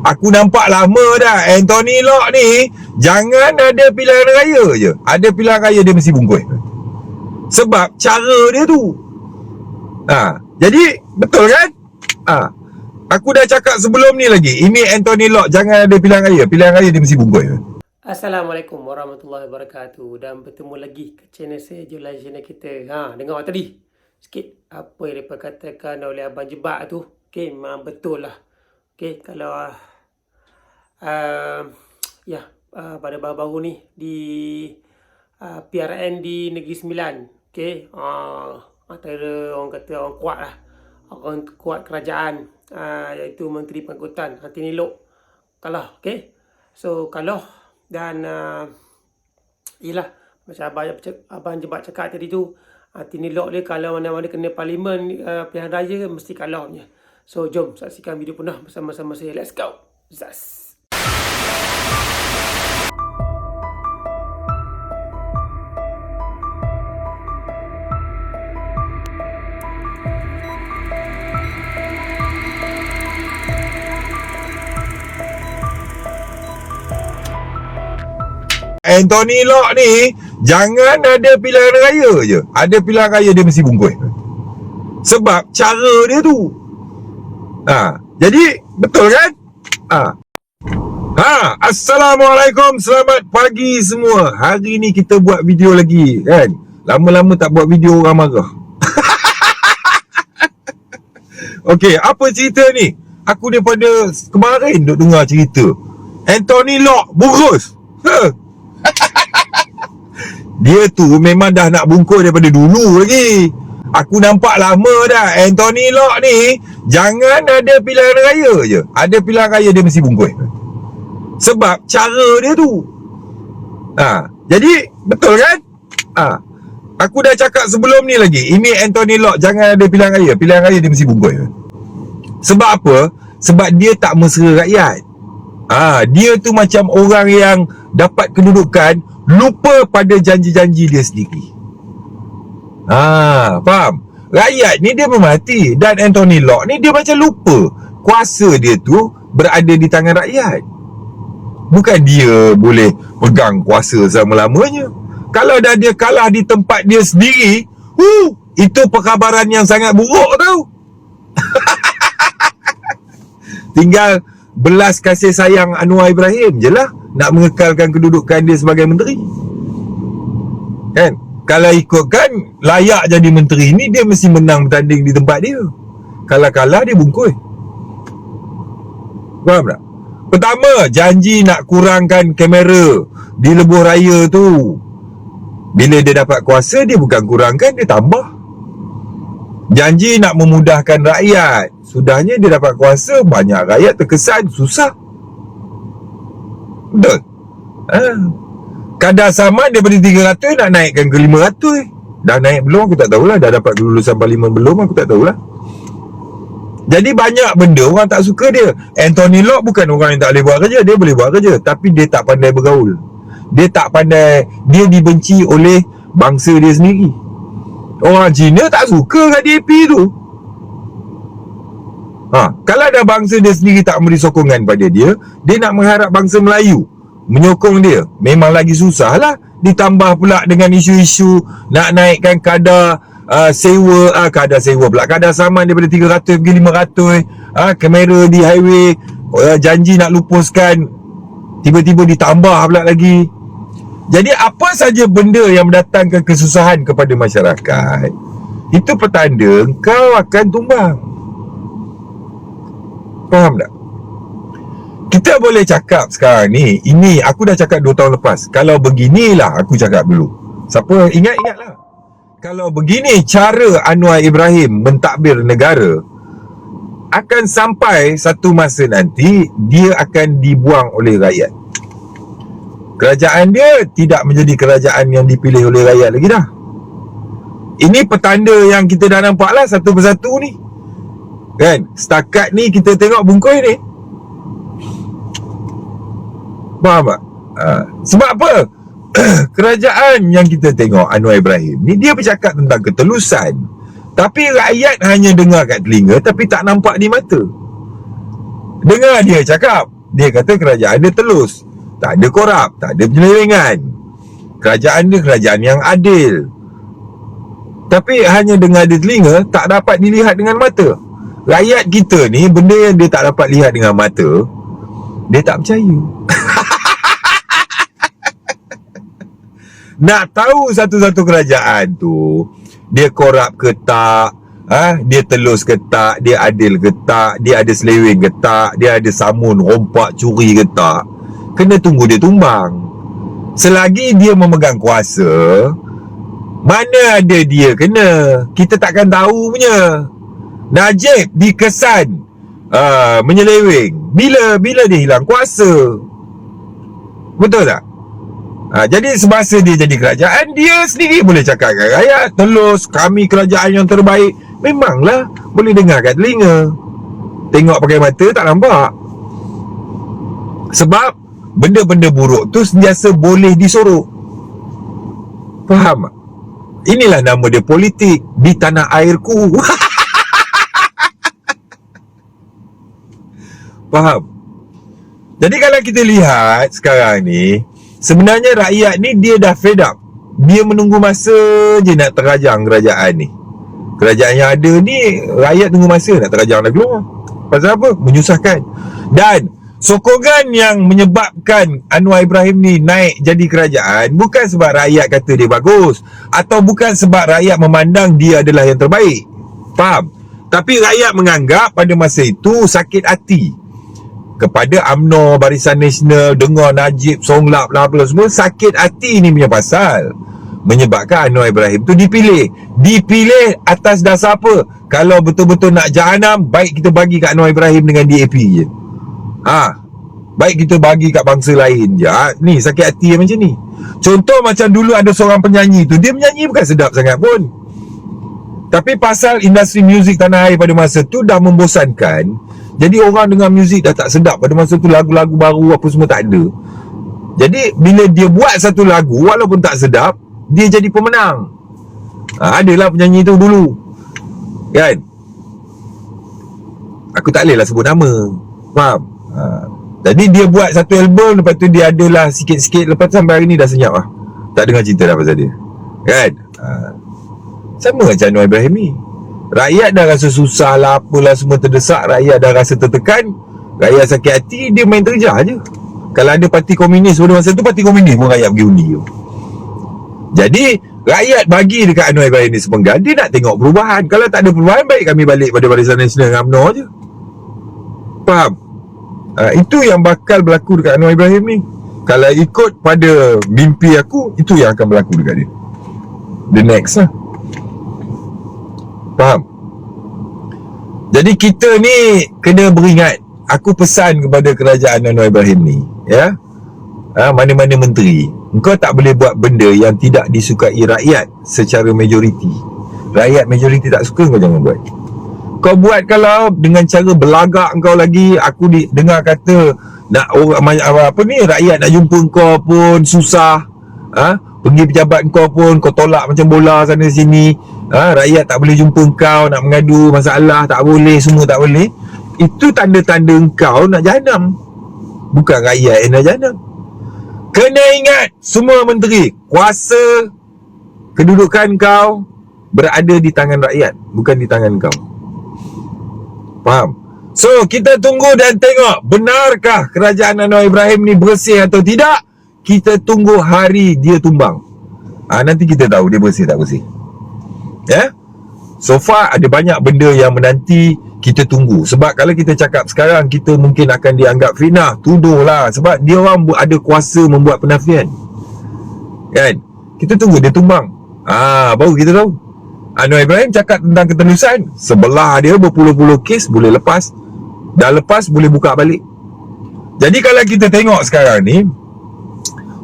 Aku nampak lama dah Anthony Lock ni jangan ada pilihan raya je. Ada pilihan raya dia mesti bungkus. Sebab cara dia tu. Jadi betul kan? Aku dah cakap sebelum ni lagi. Ini Anthony Lock jangan ada pilihan raya. Pilihan raya dia mesti bungkus. Assalamualaikum warahmatullahi wabarakatuh. Dan bertemu lagi ke channel saya, Julai, channel kita. Dengar tadi sikit apa yang mereka katakan oleh Abang Jebak tu. Okay, memang betul lah. Okay, kalau pada baru-baru ni di PRN di Negeri Sembilan. Okay, antara orang kata orang kuat lah, orang kuat kerajaan, iaitu Menteri Pengangkutan Anthony Lock kalah. Okay, so kalah. Dan yelah, macam Abang Jebak cakap tadi tu, Anthony Lock dia kalau mana-mana kena parlimen pilihan raya mesti kalah punya. So jom saksikan video penuh bersama-sama saya. Let's go. Zas. Anthony Lock ni jangan ada pilihan raya je. Ada pilihan raya dia mesti bungkus. Sebab cara dia tu. Jadi betul kan? Assalamualaikum, selamat pagi semua. Hari ni kita buat video lagi kan. Lama-lama tak buat video, orang marah. Okey, apa cerita ni? Aku daripada kemarin duk dengar cerita Anthony Lock bungkus. Dia tu memang dah nak bungkus daripada dulu lagi. Aku nampak lama dah Anthony Lock ni jangan ada pilihan raya je. Ada pilihan raya dia mesti bungkus. Sebab cara dia tu. Jadi betul kan? Aku dah cakap sebelum ni lagi. Ini Anthony Lock jangan ada pilihan raya. Pilihan raya dia mesti bungkus. Sebab apa? Sebab dia tak mesra rakyat. Dia tu macam orang yang dapat kedudukan, lupa pada janji-janji dia sendiri. Faham? Rakyat ni dia memati. Dan Anthony Lock ni dia macam lupa kuasa dia tu berada di tangan rakyat. Bukan dia boleh pegang kuasa selama-lamanya. Kalau dah dia kalah di tempat dia sendiri, itu perkhabaran yang sangat buruk tau. Tinggal belas kasih sayang Anwar Ibrahim je lah nak mengekalkan kedudukan dia sebagai menteri. Kan? Kalau ikutkan layak jadi menteri ni, dia mesti menang bertanding di tempat dia. Kalau kalah dia bungkus. Faham tak? Pertama, janji nak kurangkan kamera di lebuh raya tu. Bila dia dapat kuasa, dia bukan kurangkan, dia tambah. Janji nak memudahkan rakyat. Sudahnya dia dapat kuasa, banyak rakyat terkesan susah. Betul? Kadar saman daripada 300 nak naikkan ke 500. Dah naik belum aku tak tahulah. Dah dapat kelulusan parlimen belum aku tak tahulah. Jadi banyak benda orang tak suka dia. Anthony Lock bukan orang yang tak boleh buat kerja. Dia boleh buat kerja, tapi dia tak pandai bergaul. Dia tak pandai. Dia dibenci oleh bangsa dia sendiri. Orang Cina tak suka kat DAP tu. Kalau ada bangsa dia sendiri tak memberi sokongan pada dia, dia nak mengharap bangsa Melayu menyokong dia, memang lagi susah lah. Ditambah pula dengan isu-isu nak naikkan kadar kadar sewa pula, kadar saman daripada 300 pergi 500. Kamera di highway, janji nak lupuskan, tiba-tiba ditambah pula lagi. Jadi apa saja benda yang mendatangkan kesusahan kepada masyarakat, itu petanda kau akan tumbang. Faham tak? Kita boleh cakap sekarang ni, ini aku dah cakap 2 tahun lepas. Kalau beginilah aku cakap dulu. Siapa ingatlah. Kalau begini cara Anwar Ibrahim mentadbir negara, akan sampai satu masa nanti dia akan dibuang oleh rakyat. Kerajaan dia tidak menjadi kerajaan yang dipilih oleh rakyat lagi dah. Ini petanda yang kita dah nampak lah satu persatu ni. Kan? Setakat ni kita tengok bungkus ni. Faham tak? Sebab apa? Kerajaan yang kita tengok Anwar Ibrahim ni, dia bercakap tentang ketelusan, tapi rakyat hanya dengar kat telinga tapi tak nampak di mata. Dengar dia cakap Dia kata kerajaan dia telus, tak ada korup, tak ada penyelewengan. Kerajaan dia kerajaan yang adil. Tapi hanya dengar di telinga, tak dapat dilihat dengan mata. Rakyat kita ni, benda yang dia tak dapat lihat dengan mata, dia tak percaya. Nak tahu satu-satu kerajaan tu, dia korup ke tak, dia telus ke tak, dia adil ke tak, dia ada seleweng ke tak, dia ada samun, rompak, curi ke tak, kena tunggu dia tumbang. Selagi dia memegang kuasa, mana ada dia kena, kita takkan tahu punya. Najib dikesan menyeleweng bila dia hilang kuasa. Betul tak? Jadi semasa dia jadi kerajaan, dia sendiri boleh cakap kat rakyat, telus, kami kerajaan yang terbaik. Memanglah, boleh dengar kat telinga, tengok pakai mata tak nampak. Sebab benda-benda buruk tu sentiasa boleh disorok. Faham tak? Inilah nama dia politik di tanah airku. Faham? Jadi kalau kita lihat sekarang ni, sebenarnya rakyat ni dia dah fed up. Dia menunggu masa je nak terajang kerajaan ni. Kerajaan yang ada ni, rakyat tunggu masa nak terajang dah keluar. Pasal apa? Menyusahkan. Dan sokongan yang menyebabkan Anwar Ibrahim ni naik jadi kerajaan bukan sebab rakyat kata dia bagus, atau bukan sebab rakyat memandang dia adalah yang terbaik. Faham? Tapi rakyat menganggap pada masa itu sakit hati kepada UMNO, Barisan Nasional, dengar Najib, Songlap lah apa semua. Sakit hati ni punya pasal menyebabkan Anwar Ibrahim tu dipilih. Dipilih atas dasar apa? Kalau betul-betul nak jahanam, baik kita bagi kat Anwar Ibrahim dengan DAP je. Baik kita bagi kat bangsa lain je. Ni sakit hati macam ni. Contoh macam dulu ada seorang penyanyi tu, dia menyanyi bukan sedap sangat pun, tapi pasal industri muzik tanah air pada masa tu dah membosankan. Jadi orang dengar muzik dah tak sedap. Pada masa tu lagu-lagu baru apa semua tak ada. Jadi bila dia buat satu lagu, walaupun tak sedap, dia jadi pemenang. Adalah penyanyi tu dulu, kan? Aku tak boleh lah sebut nama. Faham? Jadi dia buat satu album, lepas tu dia adalah sikit-sikit, lepas tu sampai hari ni dah senyap lah, tak dengar cerita dah pasal dia, kan? Sama macam Anwar Ibrahim ni. Rakyat dah rasa susah lah, apalah semua terdesak, rakyat dah rasa tertekan, rakyat sakit hati, dia main terjah je. Kalau ada parti komunis pada masa tu, parti komunis pun rakyat pergi undi. Jadi rakyat bagi dekat Anwar Ibrahim ni sepenggal, dia nak tengok perubahan. Kalau tak ada perubahan, baik kami balik pada Barisan Nasional dengan UMNO je. Faham? Itu yang bakal berlaku dekat Anwar Ibrahim ni. Kalau ikut pada mimpi aku, itu yang akan berlaku dekat dia. The next lah. Faham? Jadi kita ni kena beringat. Aku pesan kepada kerajaan Anwar Ibrahim ni, ya, mana-mana menteri, engkau tak boleh buat benda yang tidak disukai rakyat secara majoriti. Rakyat majoriti tak suka, kau jangan buat. Kau buat kalau dengan cara belagak kau lagi. Aku dengar kata nak orang apa ni, rakyat nak jumpa kau pun susah. Pergi pejabat kau pun kau tolak macam bola sana sini. Rakyat tak boleh jumpa kau, nak mengadu masalah tak boleh, semua tak boleh. Itu tanda-tanda kau nak jahanam, bukan rakyat yang nak jahanam. Kena ingat, semua menteri, kuasa kedudukan kau berada di tangan rakyat, bukan di tangan kau. Faham? So kita tunggu dan tengok, benarkah kerajaan Anwar Ibrahim ni bersih atau tidak. Kita tunggu hari dia tumbang. Nanti kita tahu dia bersih tak bersih. Ya? So far ada banyak benda yang menanti. Kita tunggu. Sebab kalau kita cakap sekarang, kita mungkin akan dianggap fitnah, tuduh lah. Sebab dia orang ada kuasa membuat penafian, kan? Kita tunggu dia tumbang, baru kita tahu. Anwar Ibrahim cakap tentang ketelusan, sebelah dia berpuluh-puluh kes boleh lepas. Dah lepas boleh buka balik. Jadi kalau kita tengok sekarang ni,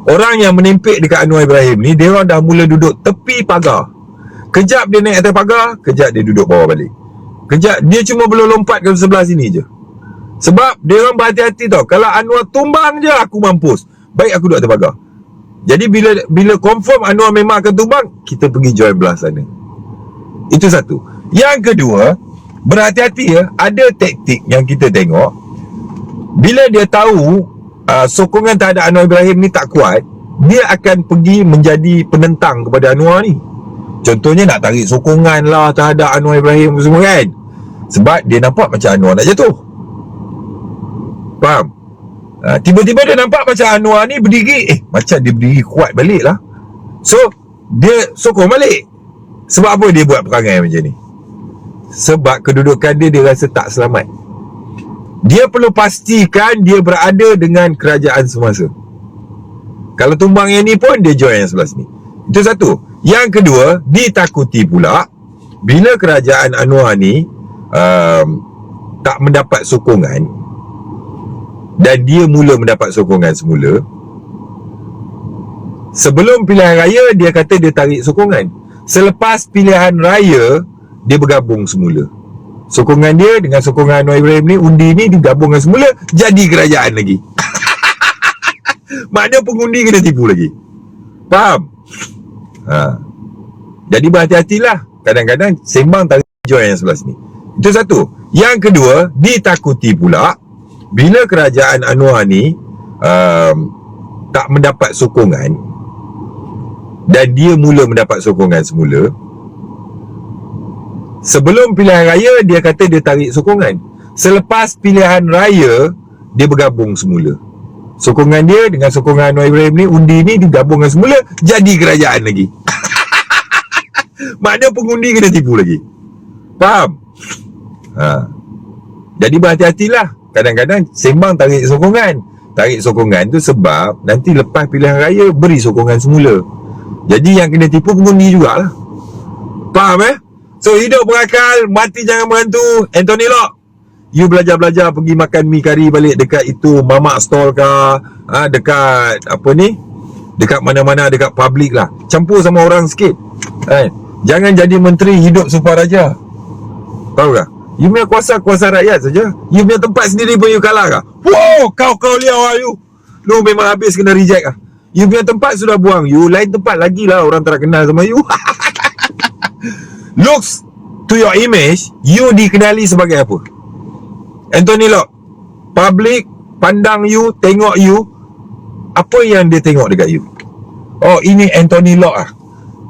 orang yang menempik dekat Anwar Ibrahim ni, dia orang dah mula duduk tepi pagar. Kejap dia naik atas pagar, kejap dia duduk bawah balik. Kejap dia cuma belum lompat ke sebelah sini je. Sebab dia orang berhati-hati tau. Kalau Anwar tumbang je, aku mampus, baik aku duduk atas pagar. Jadi bila confirm Anwar memang akan tumbang, kita pergi join belah sana. Itu satu. Yang kedua, berhati-hati ya. Ada taktik yang kita tengok, Bila dia tahu sokongan terhadap Anwar Ibrahim ni tak kuat, dia akan pergi menjadi penentang kepada Anwar ni. Contohnya nak tarik sokongan lah terhadap Anwar Ibrahim semua kan. Sebab dia nampak macam Anwar nak jatuh. Faham? Tiba-tiba dia nampak macam Anwar ni berdiri, macam dia berdiri kuat balik lah. So dia sokong balik. Sebab apa dia buat perangai macam ni? Sebab kedudukan dia rasa tak selamat. Dia perlu pastikan dia berada dengan kerajaan semasa. Kalau tumbang yang ni pun, dia join yang sebelah sini. Itu satu. Yang kedua, ditakuti pula bila kerajaan Anwar ni tak mendapat sokongan dan dia mula mendapat sokongan semula. Sebelum pilihan raya, dia kata dia tarik sokongan. Selepas pilihan raya, dia bergabung semula. Sokongan dia dengan sokongan Anwar Ibrahim ni, undi ni digabungkan semula, jadi kerajaan lagi. Maknanya pengundi kena tipu lagi. Faham? Jadi berhati-hatilah. Kadang-kadang sembang tarik join yang sebelah sini. Itu satu. Yang kedua, ditakuti pula bila kerajaan Anwar ni tak mendapat sokongan dan dia mula mendapat sokongan semula. Sebelum pilihan raya, dia kata dia tarik sokongan. Selepas pilihan raya, dia bergabung semula. Sokongan dia dengan sokongan Anwar Ibrahim ni, undi ni digabungkan semula, jadi kerajaan lagi. Maknanya pengundi kena tipu lagi. Faham? Jadi berhati-hatilah. Kadang-kadang sembang tarik sokongan. Tarik sokongan tu sebab nanti lepas pilihan raya, beri sokongan semula. Jadi yang kena tipu pengundi jugalah. Faham So hidup berakal, mati jangan berantu. Anthony Lock, you belajar-belajar pergi makan mi kari balik dekat itu mamak stall ke, dekat apa ni, dekat mana-mana, dekat public lah. Campur sama orang sikit. Jangan jadi menteri hidup Suparaja. Tahu tak? You punya kuasa rakyat saja. You punya tempat sendiri pun you kalah kah? Wow, kau liau lah you. Lu memang habis kena reject lah. You punya tempat sudah buang. You lain tempat lagi lah orang tak kenal sama you. Looks to your image, you dikenali sebagai apa? Anthony Lock, public pandang you, tengok you, apa yang dia tengok dekat you? Oh, ini Anthony Lock ah.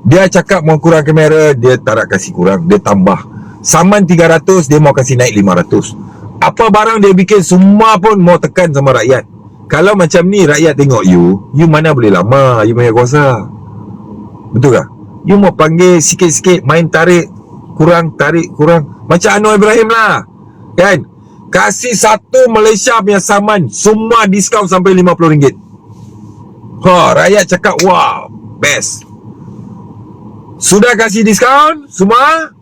Dia cakap mau kurang kamera, dia tak nak kasih kurang, dia tambah. Saman 300, dia mau kasih naik 500. Apa barang dia bikin, semua pun mau tekan sama rakyat. Kalau macam ni rakyat tengok you mana boleh lama, you punya kuasa. Betul tak? You mau panggil sikit-sikit, main tarik kurang. Macam Anwar Ibrahim lah, kan? Kasih satu Malaysia punya saman, semua diskaun sampai RM50. Rakyat cakap, wow, best. Sudah kasih diskaun semua,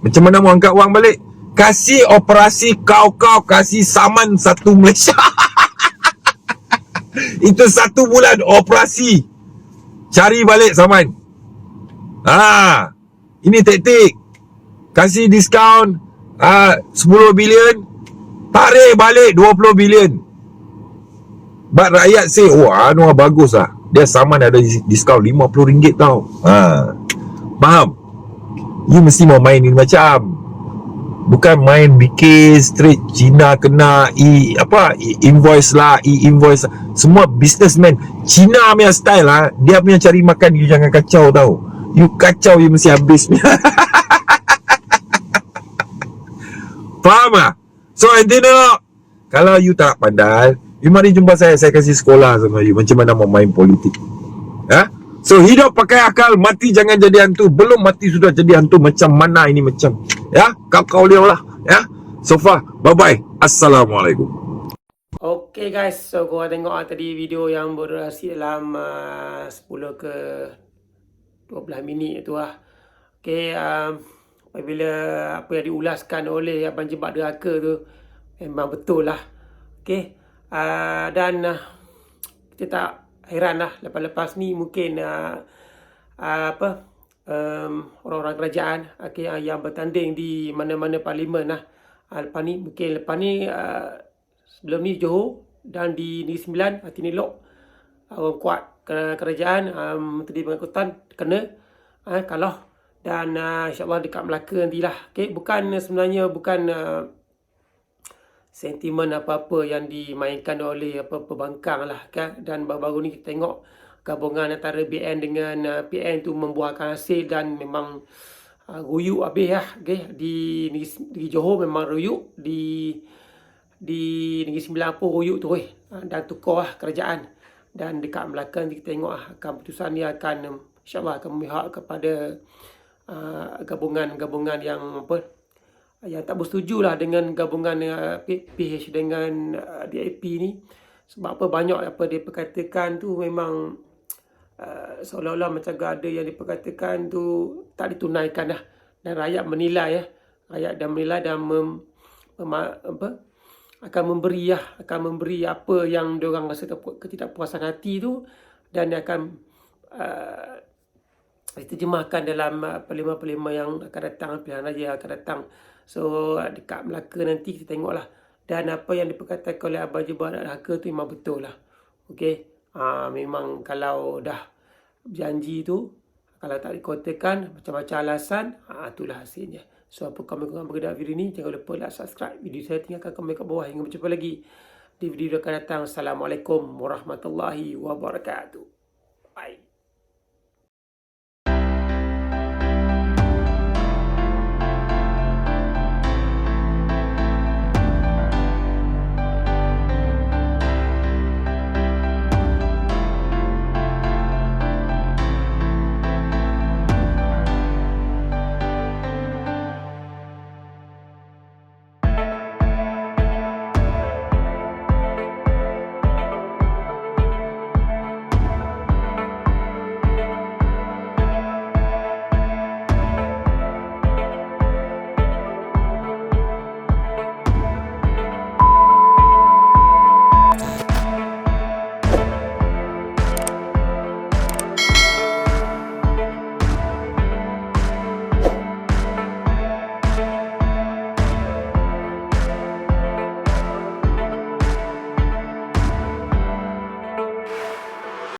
macam mana mau angkat wang balik? Kasih operasi kau kasih saman satu Malaysia. Itu 1 bulan operasi, cari balik saman. Ini taktik. Kasih diskaun 10 bilion, tarik balik 20 bilion. But rakyat say, Anwar bagus lah, dia saman ada diskaun RM50 tau. Faham? You mesti mau main ni macam, bukan main bikin straight Cina kena invoice lah, invoice lah. Semua businessman Cina punya style lah. Dia punya cari makan, you jangan kacau tau. You kacau, you mesti habis. Faham tak? So Anthony, kalau you tak pandai, you mari jumpa saya kasih sekolah sama you macam mana mau main politik. So hidup pakai akal, mati jangan jadi hantu. Belum mati sudah jadi hantu, macam mana ini macam. Kau liau lah. So far, bye bye. Assalamualaikum. Okay guys, so korang tengok tadi video yang berdurasi dalam 10 ke 12 minit tu lah. Okay, apabila apa yang diulaskan oleh Abang Jebat Derhaka tu memang betul lah. Okay, dan kita tak heran lah lepas-lepas ni mungkin orang-orang kerajaan yang bertanding di mana-mana parlimen lah. Lepas ni sebelum ni Johor dan di Negeri Sembilan Anthony Lock, orang kuat kerajaan, Menteri Pengangkutan kena kalah, dan insyaAllah dekat Melaka nantilah. Okay, sebenarnya bukan sentimen apa-apa yang dimainkan oleh pembangkang lah kan. Dan baru-baru ni kita tengok gabungan antara BN dengan PN tu membuahkan hasil dan memang ruyuk habis lah, okay. Di negeri Johor memang ruyuk, di Negeri Sembilan pun ruyuk tu dan tukar lah kerajaan. Dan dekat Melaka nanti kita tengok akan putusan dia akan insyaAllah akan memihak kepada gabungan-gabungan yang yang tak bersetuju lah dengan gabungan PH dengan DAP ni. Sebab apa, banyak apa dia perkatakan tu memang seolah-olah macam ada yang diperkatakan tu tak ditunaikan dah. Dan rakyat menilai rakyat dan menilai dan akan memberi apa yang diorang rasa ketidakpuasan hati tu, dan dia akan diterjemahkan dalam parlimen-parlimen yang akan datang, pilihan raya yang akan datang. So dekat Melaka nanti kita tengoklah. Dan apa yang diperkatakan oleh Abang Jebal Haka tu memang betul lah. Okay. Memang kalau dah janji tu, kalau tak dikotakan macam-macam alasan, itulah hasilnya. So apa komen korang berkenaan video ni, jangan lupa like, subscribe video saya, tinggalkan komen kat bawah. Hingga berjumpa lagi di video akan datang. Assalamualaikum warahmatullahi wabarakatuh. Bye.